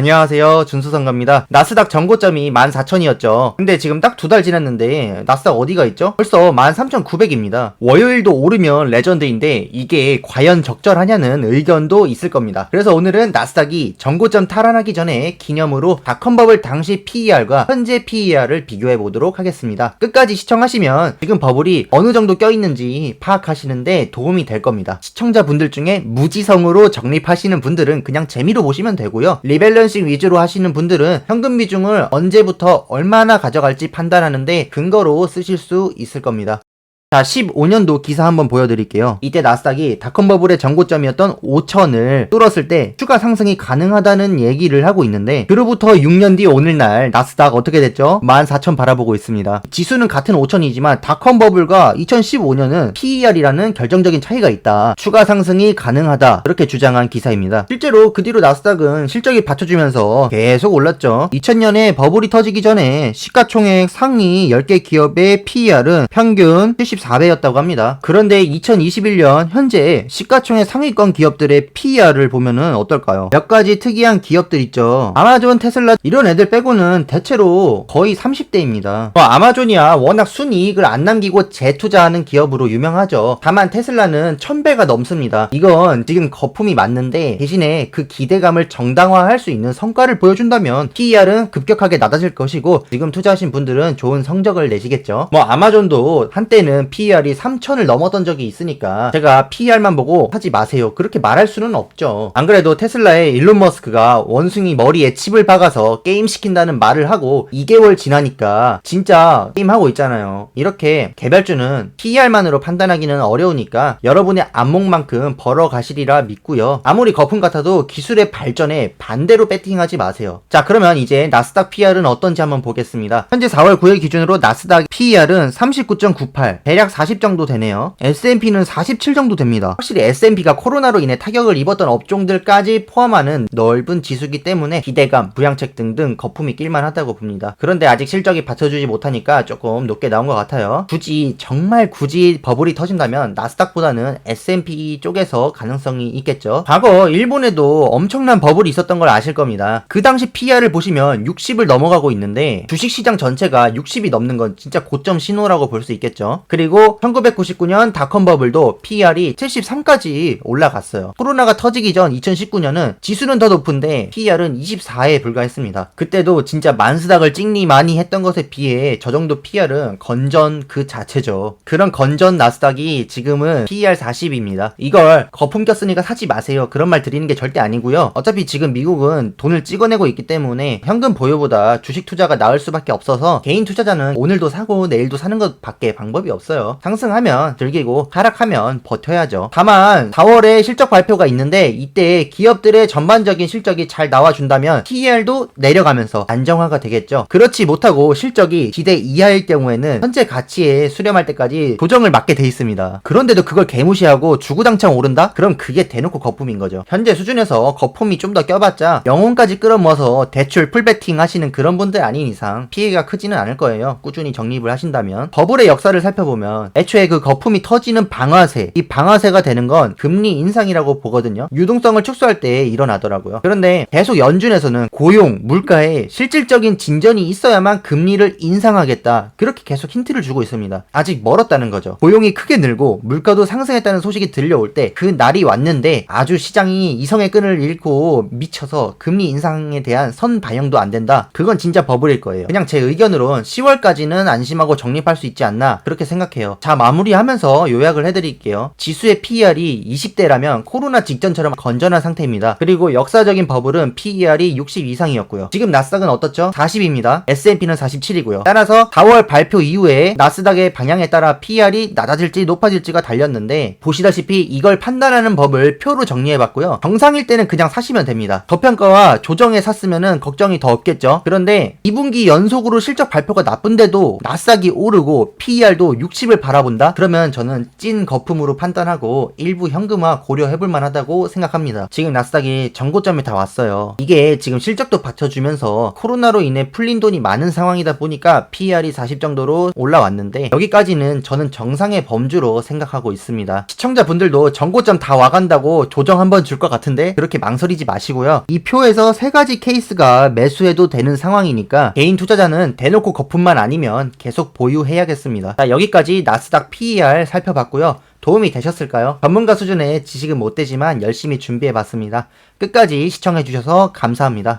안녕하세요, 준수성가입니다. 나스닥 전고점이 14,000이었죠. 근데 지금 딱 2달 지났는데 나스닥 어디가 있죠? 벌써 13,900입니다. 월요일도 오르면 레전드인데 이게 과연 적절하냐는 의견도 있을 겁니다. 그래서 오늘은 나스닥이 전고점 탈환하기 전에 기념으로 닷컴버블 당시 PER과 현재 PER을 비교해 보도록 하겠습니다. 끝까지 시청하시면 지금 버블이 어느 정도 껴있는지 파악하시는데 도움이 될 겁니다. 시청자분들 중에 무지성으로 적립하시는 분들은 그냥 재미로 보시면 되고요. 리밸런싱 위주로 하시는 분들은 현금 비중을 언제부터 얼마나 가져갈지 판단하는데 근거로 쓰실 수 있을 겁니다. 자, 15년도 기사 한번 보여드릴게요. 이때 나스닥이 닷컴버블의 전고점이었던 5,000을 뚫었을 때 추가 상승이 가능하다는 얘기를 하고 있는데 그로부터 6년 뒤 오늘날 나스닥 어떻게 됐죠? 14,000 바라보고 있습니다. 지수는 같은 5,000이지만 닷컴버블과 2015년은 PER이라는 결정적인 차이가 있다. 추가 상승이 가능하다. 그렇게 주장한 기사입니다. 실제로 그 뒤로 나스닥은 실적이 받쳐주면서 계속 올랐죠. 2000년에 버블이 터지기 전에 시가총액 상위 10개 기업의 PER은 평균 74배였다고 합니다. 그런데 2021년 현재 시가총액 상위권 기업들의 PER을 보면은 어떨까요? 몇 가지 특이한 기업들 있죠. 아마존, 테슬라 이런 애들 빼고는 대체로 거의 30대입니다. 아마존이야 워낙 순이익을 안 남기고 재투자하는 기업으로 유명하죠. 다만 테슬라는 1000배가 넘습니다. 이건 지금 거품이 맞는데 대신에 그 기대감을 정당화할 수 있는 성과를 보여준다면 PER은 급격하게 낮아질 것이고 지금 투자하신 분들은 좋은 성적을 내시겠죠. 아마존도 한때는 PER이 3,000을 넘었던 적이 있으니까 제가 PER만 보고 하지 마세요 그렇게 말할 수는 없죠. 안 그래도 테슬라의 일론 머스크가 원숭이 머리에 칩을 박아서 게임 시킨다는 말을 하고 2개월 지나니까 진짜 게임하고 있잖아요. 이렇게 개발주는 PER만으로 판단하기는 어려우니까 여러분의 안목만큼 벌어가시리라 믿고요. 아무리 거품 같아도 기술의 발전에 반대로 배팅하지 마세요. 자, 그러면 이제 나스닥 PER은 어떤지 한번 보겠습니다. 현재 4월 9일 기준으로 나스닥 PER은 39.98 대략 40 정도 되네요. S&P는 47 정도 됩니다. 확실히 S&P가 코로나로 인해 타격을 입었던 업종들까지 포함하는 넓은 지수기 때문에 기대감, 부양책 등등 거품이 낄만 하다고 봅니다. 그런데 아직 실적이 받쳐주지 못하니까 조금 높게 나온 것 같아요. 정말 굳이 버블이 터진다면 나스닥보다는 S&P 쪽에서 가능성이 있겠죠. 과거 일본에도 엄청난 버블이 있었던 걸 아실 겁니다. 그 당시 PER을 보시면 60을 넘어가고 있는데 주식시장 전체가 60이 넘는 건 진짜 고점 신호라고 볼 수 있겠죠. 그리고 1999년 닷컴버블도 PER이 73까지 올라갔어요. 코로나가 터지기 전 2019년은 지수는 더 높은데 PER은 24에 불과했습니다. 그때도 진짜 만스닥을 찍니 많이 했던 것에 비해 저 정도 PER은 건전 그 자체죠. 그런 건전 나스닥이 지금은 PER 40입니다. 이걸 거품 꼈으니까 사지 마세요 그런 말 드리는 게 절대 아니고요. 어차피 지금 미국은 돈을 찍어내고 있기 때문에 현금 보유보다 주식 투자가 나을 수밖에 없어서 개인 투자자는 오늘도 사고 내일도 사는 것밖에 방법이 없어요. 상승하면 즐기고 하락하면 버텨야죠. 다만 4월에 실적 발표가 있는데 이때 기업들의 전반적인 실적이 잘 나와준다면 PER도 내려가면서 안정화가 되겠죠. 그렇지 못하고 실적이 기대 이하일 경우에는 현재 가치에 수렴할 때까지 조정을 맞게 돼 있습니다. 그런데도 그걸 개무시하고 주구장창 오른다? 그럼 그게 대놓고 거품인 거죠. 현재 수준에서 거품이 좀 더 껴봤자 영혼까지 끌어모아서 대출 풀베팅 하시는 그런 분들 아닌 이상 피해가 크지는 않을 거예요. 꾸준히 적립을 하신다면. 버블의 역사를 살펴보면 애초에 그 거품이 터지는 방아쇠, 이 방아쇠가 되는 건 금리 인상이라고 보거든요. 유동성을 축소할 때 일어나더라고요. 그런데 계속 연준에서는 고용, 물가에 실질적인 진전이 있어야만 금리를 인상하겠다 그렇게 계속 힌트를 주고 있습니다. 아직 멀었다는 거죠. 고용이 크게 늘고 물가도 상승했다는 소식이 들려올 때 그 날이 왔는데 아주 시장이 이성의 끈을 잃고 미쳐서 금리 인상에 대한 선 반영도 안 된다. 그건 진짜 버블일 거예요. 그냥 제 의견으로는 10월까지는 안심하고 적립할 수 있지 않나 그렇게 생각해요. 자, 마무리하면서 요약을 해드릴게요. 지수의 PER이 20대라면 코로나 직전처럼 건전한 상태입니다. 그리고 역사적인 버블은 PER이 60 이상이었고요. 지금 나스닥은 어떻죠? 40입니다. S&P는 47이고요. 따라서 4월 발표 이후에 나스닥의 방향에 따라 PER이 낮아질지 높아질지가 달렸는데 보시다시피 이걸 판단하는 법을 표로 정리해봤고요. 정상일 때는 그냥 사시면 됩니다. 저평가와 조정에 샀으면 걱정이 더 없겠죠. 그런데 2분기 연속으로 실적 발표가 나쁜데도 나스닥이 오르고 PER도 60 수칩을 바라본다? 그러면 저는 찐 거품으로 판단하고 일부 현금화 고려해볼 만하다고 생각합니다. 지금 나스닥이 정고점에 다 왔어요. 이게 지금 실적도 받쳐주면서 코로나로 인해 풀린 돈이 많은 상황이다 보니까 PER이 40 정도로 올라왔는데 여기까지는 저는 정상의 범주로 생각하고 있습니다. 시청자분들도 정고점 다 와간다고 조정 한번 줄 것 같은데 그렇게 망설이지 마시고요. 이 표에서 세 가지 케이스가 매수해도 되는 상황이니까 개인 투자자는 대놓고 거품만 아니면 계속 보유해야겠습니다. 자, 여기까지 나스닥 PER 살펴봤고요. 도움이 되셨을까요? 전문가 수준의 지식은 못 되지만 열심히 준비해봤습니다. 끝까지 시청해주셔서 감사합니다.